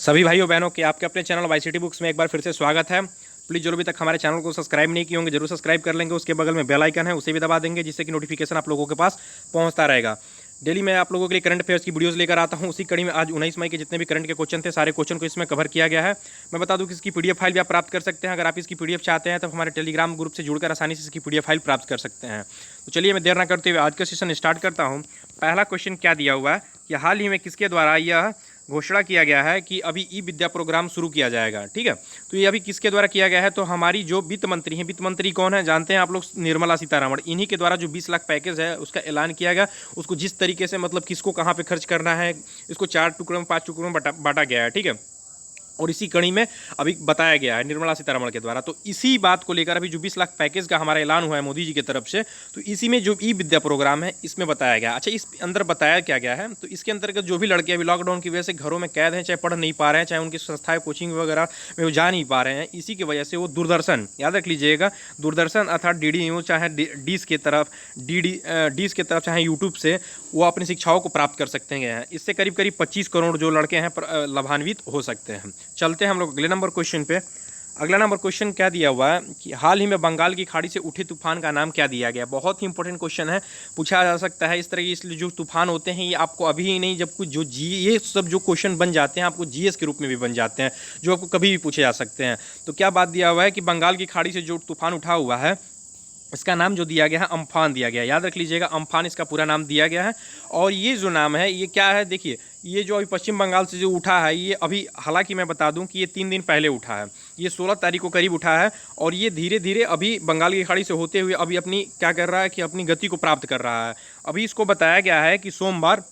सभी भाइयों बहनों के आपके अपने चैनल वाईसीटी बुक्स में एक बार फिर से स्वागत है। प्लीज़ जो अभी तक हमारे चैनल को सब्सक्राइब नहीं किए होंगे जरूर सब्सक्राइब कर लेंगे। उसके बगल में बेल आइकन है उसे भी दबा देंगे जिससे कि नोटिफिकेशन आप लोगों के पास पहुंचता रहेगा। डेली मैं आप लोगों के लिए करंट अफेयर्स की वीडियोस लेकर आता हूं। उसी कड़ी में आज 19 मई के जितने भी करंट के क्वेश्चन थे सारे क्वेश्चन को इसमें कवर किया गया है। मैं बता दूं कि इसकी पीडीएफ फाइल भी आप प्राप्त कर सकते हैं। अगर आप इसकी पीडीएफ चाहते हैं तो हमारे टेलीग्राम ग्रुप से जुड़कर आसानी से इसकी पीडीएफ फाइल प्राप्त कर सकते हैं। तो चलिए मैं देर ना करते हुए आज का सेशन स्टार्ट करता हूँ। पहला क्वेश्चन क्या दिया हुआ है कि हाल ही में किसके द्वारा यह घोषणा किया गया है कि अभी ई विद्या प्रोग्राम शुरू किया जाएगा। ठीक है, तो ये अभी किसके द्वारा किया गया है? तो हमारी जो वित्त मंत्री हैं, वित्त मंत्री कौन है जानते हैं आप लोग? निर्मला सीतारमण। इन्हीं के द्वारा जो 20 लाख पैकेज है उसका ऐलान किया गया। उसको जिस तरीके से मतलब किसको कहाँ पे खर्च करना है इसको 4 टुकड़ों में 5 टुकड़ों में बांटा गया है। ठीक है, और इसी कड़ी में अभी बताया गया है निर्मला सीतारमण के द्वारा। तो इसी बात को लेकर अभी जो 20 लाख पैकेज का हमारा ऐलान हुआ है मोदी जी की तरफ से, तो इसी में जो ई विद्या प्रोग्राम है इसमें बताया गया। अच्छा, इस अंदर बताया क्या गया है? तो इसके अंतर्गत जो भी लड़के अभी लॉकडाउन की वजह से घरों में कैद हैं, चाहे पढ़ नहीं पा रहे हैं, चाहे उनकी संस्थाएं कोचिंग वगैरह में वो जा नहीं पा रहे हैं, इसी की वजह से वो दूरदर्शन, याद रख लीजिएगा, दूरदर्शन अर्थात डीडी न्यूज चाहे डीस की तरफ चाहे यूट्यूब से वो अपनी शिक्षाओं को प्राप्त कर सकते हैं। इससे करीब करीब 25 करोड़ जो लड़के हैं लाभान्वित हो सकते हैं। चलते हैं हम लोग अगले नंबर क्वेश्चन पे। अगला नंबर क्वेश्चन क्या दिया हुआ है कि हाल ही में बंगाल की खाड़ी से उठे तूफान का नाम क्या दिया गया? बहुत ही इंपॉर्टेंट क्वेश्चन है, पूछा जा सकता है इस तरह की। इसलिए जो तूफान होते हैं ये आपको अभी ही नहीं, जब कुछ जो ये सब जो क्वेश्चन बन जाते हैं आपको जीएस के रूप में भी बन जाते हैं, जो आपको कभी भी पूछे जा सकते हैं। तो क्या बात दिया हुआ है कि बंगाल की खाड़ी से जो तूफान उठा हुआ है इसका नाम जो दिया गया है अम्फान दिया गया है। याद रख लीजिएगा, अम्फान इसका पूरा नाम दिया गया है। और ये जो नाम है ये क्या है? देखिए, ये जो अभी पश्चिम बंगाल से जो उठा है ये अभी, हालांकि मैं बता दूं कि ये 3 दिन पहले उठा है, ये 16 तारीख को करीब उठा है। और ये धीरे धीरे अभी बंगाल की खाड़ी से होते हुए अभी अपनी क्या कर रहा है कि अपनी गति को प्राप्त कर रहा है। अभी इसको बताया गया है कि सोमवार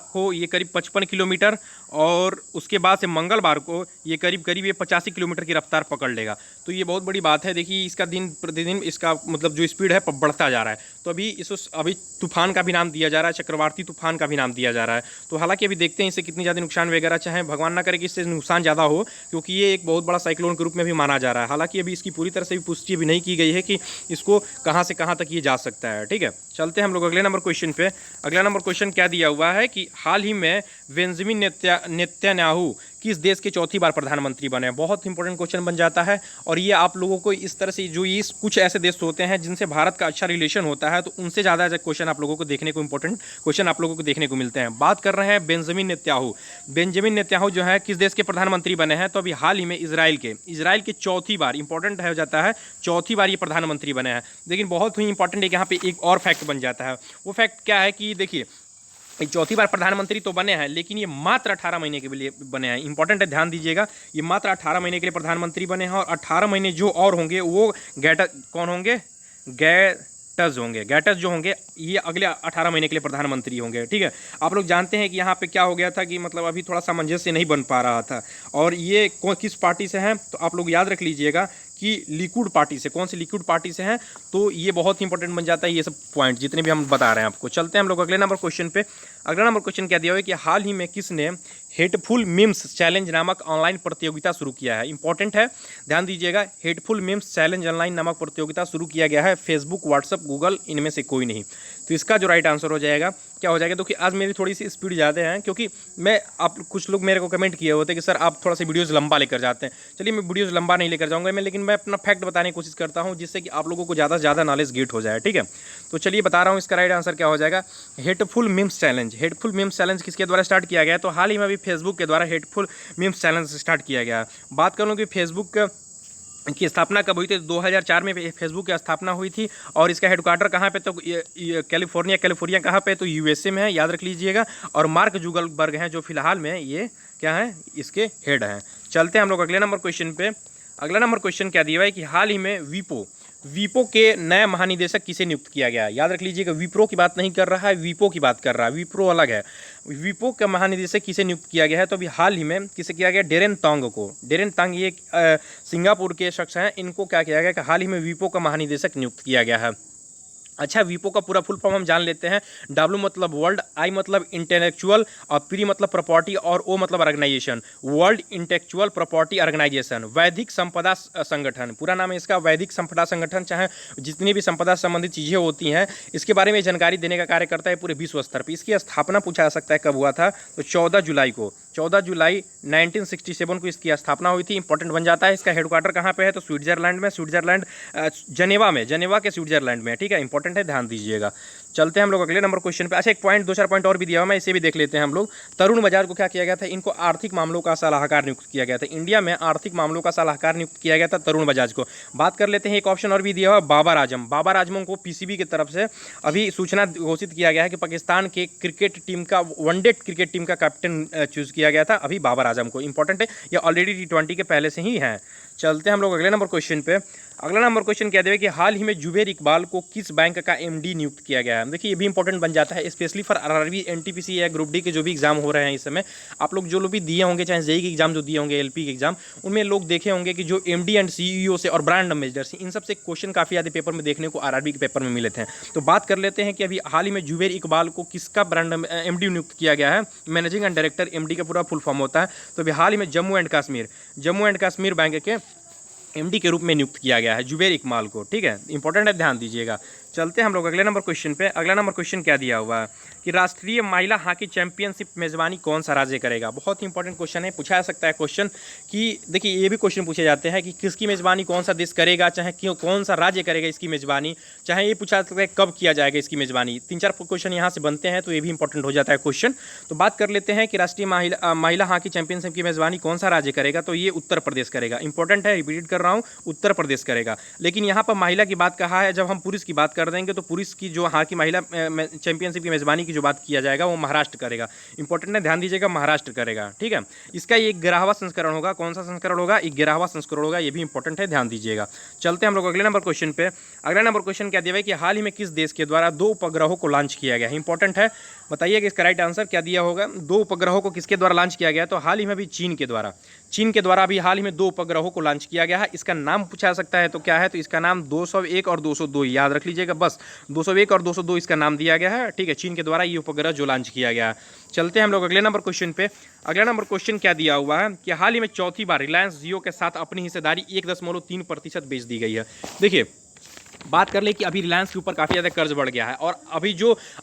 को ये करीब 55 किलोमीटर और उसके बाद से मंगलवार को ये करीब ये 85 किलोमीटर की रफ्तार पकड़ लेगा। तो ये बहुत बड़ी बात है। देखिए, इसका दिन प्रतिदिन इसका मतलब जो स्पीड है बढ़ता जा रहा है। तो अभी तूफान का भी नाम दिया जा रहा है, चक्रवाती तूफान का भी नाम दिया जा रहा है। तो हालांकि अभी देखते हैं इससे कितनी ज़्यादा नुकसान वगैरह, चाहे भगवान ना करे कि इससे नुकसान ज़्यादा हो, क्योंकि ये एक बहुत बड़ा साइक्लोन के रूप में भी माना जा रहा है। हालांकि अभी इसकी पूरी तरह से भी पुष्टि भी नहीं की गई है कि इसको कहाँ से कहाँ तक ये जा सकता है। ठीक है, चलते हैं हम लोग अगले नंबर क्वेश्चन पे। अगला नंबर क्वेश्चन क्या दिया हुआ है कि हाल ही में बेंजामिन नेतन्याहू किस देश के चौथी बार प्रधानमंत्री बने? बहुत इंपॉर्टेंट क्वेश्चन बन जाता है। और ये आप लोगों को इस तरह से, जो ये कुछ ऐसे देश होते हैं जिनसे भारत का अच्छा रिलेशन होता है, तो उनसे ज़्यादा क्वेश्चन आप लोगों को देखने को, इंपॉर्टेंट क्वेश्चन आप लोगों को देखने को मिलते हैं। बात कर रहे हैं बेंजामिन नेतन्याहू। बेंजामिन नेतन्याहू जो है किस देश के प्रधानमंत्री बने हैं? तो अभी हाल ही में इजराइल के चौथी बार, इंपॉर्टेंट हो जाता है, चौथी बार ये प्रधानमंत्री बने हैं। लेकिन बहुत ही इंपॉर्टेंट है, यहाँ पे एक और फैक्ट बन जाता है। वो फैक्ट क्या है कि देखिए, चौथी बार प्रधानमंत्री तो बने हैं लेकिन ये मात्र 18 महीने के लिए बने हैं। इंपॉर्टेंट है, ध्यान दीजिएगा, ये मात्र 18 महीने के लिए प्रधानमंत्री बने हैं। और 18 महीने जो और होंगे वो कौन होंगे? गैटस जो होंगे ये अगले 18 महीने के लिए प्रधानमंत्री होंगे। ठीक है, आप लोग जानते हैं कि यहाँ पे क्या हो गया था कि मतलब अभी थोड़ा सामंजस्य नहीं बन पा रहा था। और ये किस पार्टी से हैं? तो आप लोग याद रख लीजिएगा कि लिकुड पार्टी से। कौन सी लिकुड पार्टी से हैं? तो ये बहुत इंपॉर्टेंट बन जाता है ये सब पॉइंट जितने भी हम बता रहे हैं आपको। चलते हैं हम लोग अगले नंबर क्वेश्चन पे। अगला नंबर क्वेश्चन क्या दिया हुआ है कि हाल ही में किसने हेटफुल मीम्स चैलेंज नामक ऑनलाइन प्रतियोगिता शुरू किया है? इंपॉर्टेंट है, ध्यान दीजिएगा, हेटफुल मीम्स चैलेंज ऑनलाइन नामक प्रतियोगिता शुरू किया गया है। फेसबुक, व्हाट्सअप, गूगल, इनमें से कोई नहीं। तो इसका जो राइट आंसर हो जाएगा क्या हो जाएगा? तो कि आज मेरी थोड़ी सी स्पीड ज़्यादा है, क्योंकि आप कुछ लोग मेरे को कमेंट किए होते कि सर आप थोड़ा सा वीडियोज़ लंबा लेकर जाते हैं। चलिए, मैं वीडियोज़ लंबा नहीं लेकर जाऊँगा लेकिन मैं अपना फैक्ट बताने की कोशिश करता हूँ जिससे कि आप लोगों को ज़्यादा से ज़्यादा नॉलेज गेट हो जाए। ठीक है, तो चलिए बता रहा हूँ इसका राइट आंसर क्या हो जाएगा। हेटफुल मीम्स चैलेंज किसके द्वारा स्टार्ट किया गया है? तो हाल ही में अभी फेसबुक के द्वारा हेटफुल मीम्स चैलेंज स्टार्ट किया गया है। बात कर लूँ कि फेसबुक की स्थापना कब हुई थी? 2004 में फेसबुक की स्थापना हुई थी। और इसका हेडक्वार्टर कहाँ पे? तो कैलिफोर्निया कहाँ पे? तो यूएसए में है, याद रख लीजिएगा। और मार्क जुगलबर्ग हैं जो फिलहाल में ये क्या है, इसके हेड हैं। चलते हैं हम लोग अगले नंबर क्वेश्चन पे। अगला नंबर क्वेश्चन क्या दिया हुआ है कि हाल ही में वीपो के नए महानिदेशक किसे नियुक्त किया गया है? याद रख लीजिएगा, विप्रो की बात नहीं कर रहा है, वीपो की बात कर रहा है। विप्रो अलग है। वीपो का महानिदेशक किसे नियुक्त किया गया है? तो अभी हाल ही में किसे किया गया? डेरेन तांग को। डेरेन तांग ये सिंगापुर के शख्स हैं, इनको क्या किया गया कि हाल ही में वीपो का महानिदेशक नियुक्त किया गया है। अच्छा, वीपो का पूरा फुल फॉर्म हम जान लेते हैं। डब्ल्यू मतलब वर्ल्ड, आई मतलब इंटेलेक्चुअल, और पी मतलब प्रॉपर्टी, और ओ मतलब organisation. World intellectual property organisation, वैधिक संपदा संगठन, पूरा नाम है इसका वैधिक संपदा संगठन। चाहे जितनी भी संपदा संबंधित चीज़ें होती हैं इसके बारे में जानकारी देने का कार्य करता है पूरे विश्व स्तर पर। इसकी स्थापना पूछा जा सकता है कब हुआ था? तो 14 14 जुलाई 1967 को इसकी स्थापना हुई थी। इंपॉर्टेंट बन जाता है। इसका हेडक्वार्टर कहाँ पे है? तो स्विट्जरलैंड में, स्विट्जरलैंड जनेवा में, जनेवा के स्विट्जरलैंड में, ठीक है। इंपॉर्टेंट है, ध्यान दीजिएगा। चलते हैं हम लोग अगले नंबर क्वेश्चन पे। अच्छा, एक पॉइंट, दो चार पॉइंट और भी दिया हुआ, मैं इसे भी देख लेते हैं हम लोग। तरुण बजाज को क्या किया गया था? इनको आर्थिक मामलों का सलाहकार नियुक्त किया गया था। इंडिया में आर्थिक मामलों का सलाहकार नियुक्त किया गया था तरुण बजाज को। बात कर लेते हैं, एक ऑप्शन और भी दिया हुआ, बाबर आजम। बाबर आजम को पीसीबी की तरफ से अभी सूचना घोषित किया गया है कि पाकिस्तान के क्रिकेट टीम का, वनडे क्रिकेट टीम का कैप्टन चूज किया गया था अभी बाबर आजम को। इंपॉर्टेंट है, ये ऑलरेडी T20 के पहले से ही हैं। चलते हैं हम लोग अगले नंबर क्वेश्चन पे। अगला नंबर क्वेश्चन क्या देवे कि हाल ही में जुबेर इकबाल को किस बैंक का एमडी नियुक्त किया गया है? देखिए, ये भी इंपॉर्टेंट बन जाता है, स्पेशली फॉर आरआरबी, एनटीपीसी या ग्रुप डी के जो भी एग्जाम हो रहे हैं इस समय। आप लोग जो लोग भी दिए होंगे, चाहे जेई के एग्जाम जो दिए होंगे, एलपी के एग्जाम, उनमें लोग देखे होंगे कि जो एमडी एंड सीईओ से और ब्रांड एम्बेसडर से, इन सब से क्वेश्चन काफ़ी ज़्यादा पेपर में देखने को आरआरबी के पेपर में मिले थे। तो बात कर लेते हैं कि अभी हाल ही में जुबेर इकबाल को किसका ब्रांड एमडी नियुक्त किया गया है? मैनेजिंग एंड डायरेक्टर, एमडी का पूरा फुल फॉर्म होता है। तो अभी हाल ही में जम्मू एंड कश्मीर बैंक के एमडी के रूप में नियुक्त किया गया है जुबेर इकबाल को, ठीक है। इंपॉर्टेंट है, ध्यान दीजिएगा। चलते हैं हम लोग अगले नंबर क्वेश्चन पे। अगला नंबर क्वेश्चन क्या दिया हुआ है कि राष्ट्रीय महिला हॉकी चैंपियनशिप मेजबानी कौन सा राज्य करेगा? बहुत ही इंपॉर्टेंट क्वेश्चन है, पूछा जा सकता है क्वेश्चन कि देखिए, ये भी क्वेश्चन पूछे जाते हैं कि किसकी मेजबानी कौन सा देश करेगा, चाहे क्यों, कौन सा राज्य करेगा इसकी मेजबानी, चाहे ये पूछा सकता है कब किया जाएगा इसकी मेजबानी। 3-4 क्वेश्चन यहाँ से बनते हैं, तो ये भी इंपॉर्टेंट हो जाता है क्वेश्चन। तो बात कर लेते हैं कि राष्ट्रीय महिला हॉकी चैंपियनशिप की मेजबानी कौन सा राज्य करेगा? तो ये उत्तर प्रदेश करेगा। इंपॉर्टेंट है, रिपीट कर रहा हूँ, उत्तर प्रदेश करेगा। लेकिन यहाँ पर महिला की बात कहा है, जब हम पुरुष की बात कर देंगे तो पुरुष की जो हॉकी महिला चैंपियनशिप की मेजबानी की जो बात किया जाएगा वो महाराष्ट्र करेगा। इंपॉर्टेंट है, ध्यान दीजिएगा, महाराष्ट्र करेगा, ठीक है। इसका ये 11वां संस्करण होगा। कौन सा संस्करण होगा? 11वां संस्करण होगा। ये भी इंपॉर्टेंट है, ध्यान दीजिएगा। चलते हैं हम लोग अगले नंबर क्वेश्चन पे। अगला नंबर क्वेश्चन क्या दिया है कि हाल ही में किस देश के द्वारा 2 उपग्रहों को लॉन्च किया गया है? इंपॉर्टेंट है, बताइए कि इसका राइट आंसर क्या दिया होगा। 2 उपग्रहों को किसके द्वारा लॉन्च किया गया? तो हाल ही में भी चीन के द्वारा अभी हाल ही में 2 उपग्रहों को लॉन्च किया गया है। इसका नाम पूछा सकता है, तो क्या है? तो इसका नाम 201 और 202, याद रख लीजिएगा, बस 201 और 202 इसका नाम दिया गया है, ठीक है। चीन के द्वारा ये उपग्रह जो लॉन्च किया गया है। चलते हैं हम लोग अगले नंबर क्वेश्चन पे। अगला नंबर क्वेश्चन क्या दिया हुआ है कि हाल ही में चौथी बार रिलायंस जियो के साथ अपनी हिस्सेदारी 1.3% बेच दी गई है। देखिए, बात कर ले कि अभी रिलायंस के ऊपर काफ़ी ज़्यादा कर्ज बढ़ गया है, और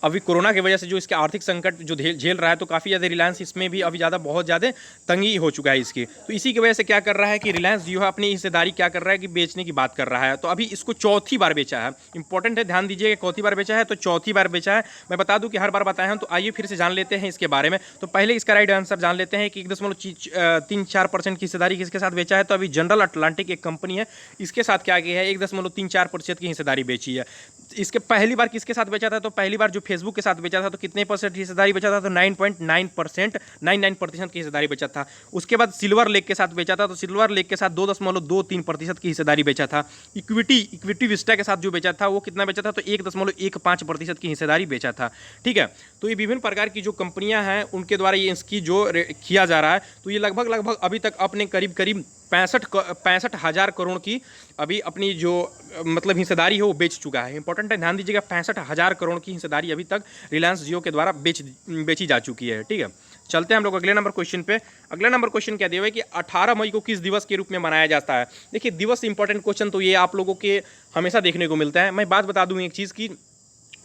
अभी कोरोना की वजह से जो इसके आर्थिक संकट जो झेल रहा है, तो काफ़ी ज़्यादा रिलायंस इसमें भी अभी बहुत ज़्यादा तंगी हो चुका है इसकी। तो इसी की वजह से क्या कर रहा है कि रिलायंस जो है अपनी हिस्सेदारी क्या कर रहा है कि बेचने की बात कर रहा है। तो अभी इसको चौथी बार बेचा है। इंपॉर्टेंट है, ध्यान दीजिएगा, चौथी बार बेचा है, तो चौथी बार बेचा है। मैं बता दूं कि हर बार बताया हूं, तो आइए फिर से जान लेते हैं इसके बारे में। तो पहले इसका राइट आंसर जान लेते हैं कि 1.34% की हिस्सेदारी किसके साथ बेचा है? तो अभी जनरल अटलांटिक एक कंपनी है, इसके साथ क्या किया है, 1.34% की हिस्सेदारी बेची है। इसके पहली बार किसके साथ बेचा था? तो पहली बार जो फेसबुक के साथ बेचा था, तो कितने परसेंट हिस्सेदारी बेचा था? तो 9.99% की हिस्सेदारी बेचा था। उसके बाद सिल्वर लेक के साथ बेचा था, तो सिल्वर लेक के साथ 2.23% की हिस्सेदारी बेचा था। इक्विटी विस्टा के साथ जो बेचा था वो कितना बेचा था? तो 1.15% की हिस्सेदारी बेचा था, ठीक है। तो ये विभिन्न प्रकार की जो कंपनियां हैं उनके द्वारा ये इसकी जो किया जा रहा है, तो ये लगभग अभी तक अपने करीब 65,000 करोड़ की अभी अपनी जो मतलब हिस्सेदारी है वो बेच चुका है। इंपॉर्टेंट है, ध्यान दीजिएगा, 65,000 करोड़ की हिस्सेदारी अभी तक रिलायंस जियो के द्वारा बेची जा चुकी है, ठीक है। चलते हैं हम लोग अगले नंबर क्वेश्चन पे। अगला नंबर क्वेश्चन क्या दिया है कि 18 मई को किस दिवस के रूप में मनाया जाता है? देखिए, दिवस इंपॉर्टेंट क्वेश्चन तो ये आप लोगों के हमेशा देखने को मिलता है। मैं बात बता दूं एक चीज़ की,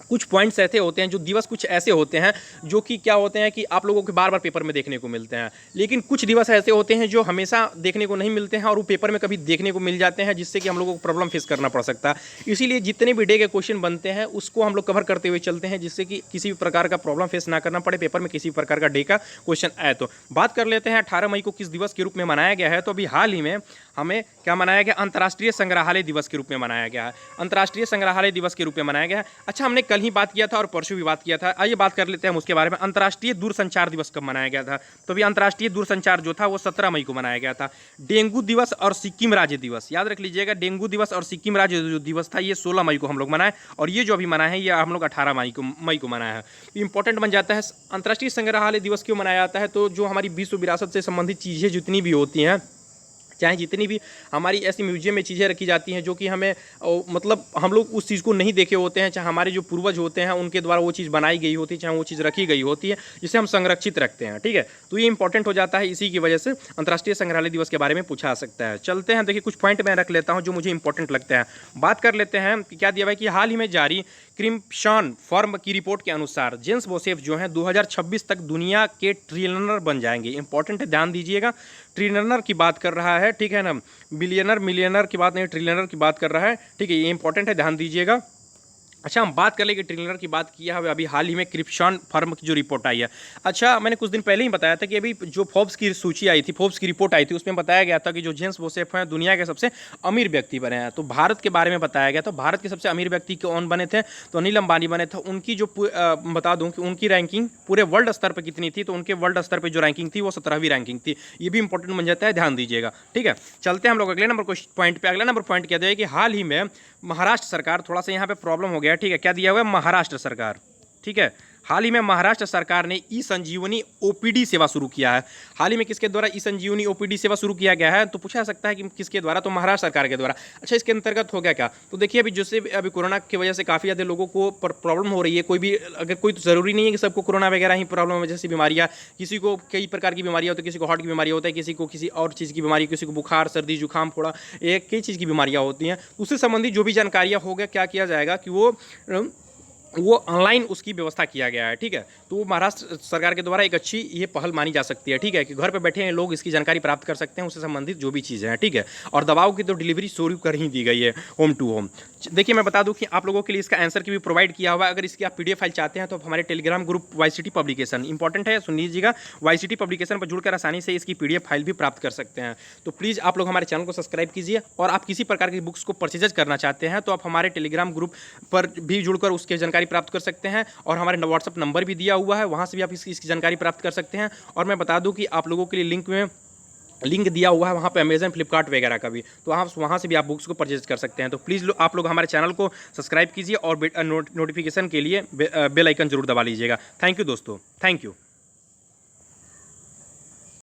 कुछ पॉइंट्स ऐसे होते हैं, जो दिवस कुछ ऐसे होते हैं जो कि क्या होते हैं कि आप लोगों के बार बार पेपर में देखने को मिलते हैं। लेकिन कुछ दिवस ऐसे होते हैं जो हमेशा देखने को नहीं मिलते हैं और वो पेपर में कभी देखने को मिल जाते हैं, जिससे कि हम लोगों को प्रॉब्लम फेस करना पड़ सकता है। इसीलिए जितने भी डे के क्वेश्चन बनते हैं उसको हम लोग कवर करते हुए चलते हैं, जिससे कि किसी भी प्रकार का प्रॉब्लम फेस ना करना पड़े पेपर में, किसी भी प्रकार का डे का क्वेश्चन आए। तो बात कर लेते हैं 18 मई को किस दिवस के रूप में मनाया गया है। तो अभी हाल ही में हमें क्या मनाया गया? अंतर्राष्ट्रीय संग्रहालय दिवस के रूप में मनाया गया है। अंतर्राष्ट्रीय संग्रहालय दिवस के रूप में मनाया गया है। अच्छा, हमने कल ही बात किया था और परसों भी बात किया था, आइए बात कर लेते हैं हम उसके बारे में। अंतर्राष्ट्रीय दूरसंचार दिवस कब मनाया गया था? तो अभी अंतर्राष्ट्रीय दूरसंचार जो था वो 17 मई को मनाया गया था। डेंगू दिवस और सिक्किम राज्य दिवस, याद रख लीजिएगा, डेंगू दिवस और सिक्किम राज्य जो दिवस था ये 16 मई को हम लोग मनाए, और ये जो अभी मनाए हैं ये हम लोग 18 मई को मनाया है। इंपॉर्टेंट बन जाता है। अंतर्राष्ट्रीय संग्रहालय दिवस क्यों मनाया जाता है? तो जो हमारी विश्व विरासत से संबंधित चीज़ें जितनी भी होती हैं, चाहे जितनी भी हमारी ऐसी म्यूजियम में चीज़ें रखी जाती हैं जो कि हमें मतलब हम लोग उस चीज़ को नहीं देखे होते हैं, चाहे हमारे जो पूर्वज होते हैं उनके द्वारा वो चीज़ बनाई गई होती है, चाहे वो चीज़ रखी गई होती है, जिसे हम संरक्षित रखते हैं। ठीक है, तो ये इंपॉर्टेंट हो जाता है, इसी की वजह से अंतर्राष्ट्रीय संग्रहालय दिवस के बारे में पूछा जा सकता है। चलते हैं, देखिए कुछ पॉइंट मैं रख लेता हूँ जो मुझे इंपॉर्टेंट लगता है। बात कर लेते हैं कि क्या दिया हुआ है कि हाल ही में जारी क्रिम्पशन फर्म की रिपोर्ट के अनुसार जेम्स जोसेफ जो हैं 2026 तक दुनिया के ट्रिलियनर बन जाएंगे। इंपॉर्टेंट है, ध्यान दीजिएगा, ट्रिलियनर की बात कर रहा है, ठीक है ना, बिलियनर मिलियनर की बात नहीं, ट्रिलियनर की बात कर रहा है। ठीक है, ये इंपॉर्टेंट है, ध्यान दीजिएगा। अच्छा, हम बात कर लेंगे ट्रिलियनर की बात किया है अभी हाल ही में क्रिप्शन फर्म की जो रिपोर्ट आई है। अच्छा, मैंने कुछ दिन पहले ही बताया था कि अभी जो फोर्ब्स की सूची आई थी, फोर्ब्स की रिपोर्ट आई थी, उसमें बताया गया था कि जो जेम्स जोसेफ हैं दुनिया के सबसे अमीर व्यक्ति बने हैं। तो भारत के बारे में बताया गया, तो भारत के सबसे अमीर व्यक्ति कौन बने थे, तो अनिल अंबानी बने थे। उनकी जो बता दूं कि उनकी रैंकिंग पूरे वर्ल्ड स्तर पर कितनी थी, तो उनके वर्ल्ड स्तर पर जो रैंकिंग थी वो 17वीं रैंकिंग थी। ये भी इंपॉर्टेंट बन जाता है, ध्यान दीजिएगा। ठीक है, चलते हैं हम लोग अगले नंबर पॉइंट पे। अगला नंबर पॉइंट क्या दिया है कि हाल ही में महाराष्ट्र सरकार, थोड़ा सा यहाँ पे प्रॉब्लम हो गया, ठीक है, क्या दिया हुआ है, महाराष्ट्र सरकार, ठीक है, हाल ही में महाराष्ट्र सरकार ने ई संजीवनी ओपीडी सेवा शुरू किया है। हाल ही में किसके द्वारा ई संजीवनी ओपीडी सेवा शुरू किया गया है, तो पूछा जा सकता है कि किसके द्वारा, तो महाराष्ट्र सरकार के द्वारा। अच्छा, इसके अंतर्गत हो गया क्या, तो देखिए अभी जैसे अभी कोरोना की वजह से काफ़ी ज़्यादा लोगों को प्रॉब्लम हो रही है। कोई भी अगर कोई तो ज़रूरी नहीं है कि सबको कोरोना वगैरह ही प्रॉब्लम है, जैसी बीमारियाँ, किसी को कई प्रकार की बीमारियाँ होती है, किसी को हार्ट की बीमारी होता है, किसी को किसी और चीज़ की बीमारी, किसी को बुखार सर्दी जुकाम फोड़ा, एक कई चीज़ की बीमारियाँ होती हैं। उससे संबंधित जो भी जानकारियाँ हो गया, क्या किया जाएगा कि वो ऑनलाइन उसकी व्यवस्था किया गया है। ठीक है, तो महाराष्ट्र सरकार के द्वारा एक अच्छी ये पहल मानी जा सकती है। ठीक है, कि घर पे बैठे हैं लोग इसकी जानकारी प्राप्त कर सकते हैं, उससे संबंधित जो भी चीज़ें हैं। ठीक है, और दवाओं की तो डिलीवरी शुरू कर ही दी गई है, होम टू होम। देखिए, मैं बता दूं कि आप लोगों के लिए इसका आंसर की भी प्रोवाइड किया हुआ है। अगर इसकी आप पीडीएफ फाइल चाहते हैं तो आप हमारे Telegram group YCT publication, important है, सुन लीजिएगा, वाईसीटी पब्लिकेशन पर जुड़कर आसानी से इसकी पीडीएफ फाइल भी प्राप्त कर सकते हैं। तो प्लीज़ आप लोग हमारे चैनल को सब्सक्राइब कीजिए, और आप किसी प्रकार की बुक्स को परचेज करना चाहते हैं तो आप हमारे टेलीग्राम ग्रुप पर भी जुड़कर उसकी जानकारी प्राप्त कर सकते हैं, और हमारे व्हाट्सअप नंबर भी दिया हुआ है, वहाँ से भी आप इसकी जानकारी प्राप्त कर सकते हैं। और मैं बता दूं कि आप लोगों के लिए लिंक दिया हुआ है वहाँ पे अमेजन फ्लिपकार्ट वगैरह का भी, तो आप वहाँ से भी आप बुक्स को परचेज कर सकते हैं। तो प्लीज़ आप लोग हमारे चैनल को सब्सक्राइब कीजिए और नोटिफिकेशन के लिए बेल आइकन जरूर दबा लीजिएगा। थैंक यू दोस्तों, थैंक यू।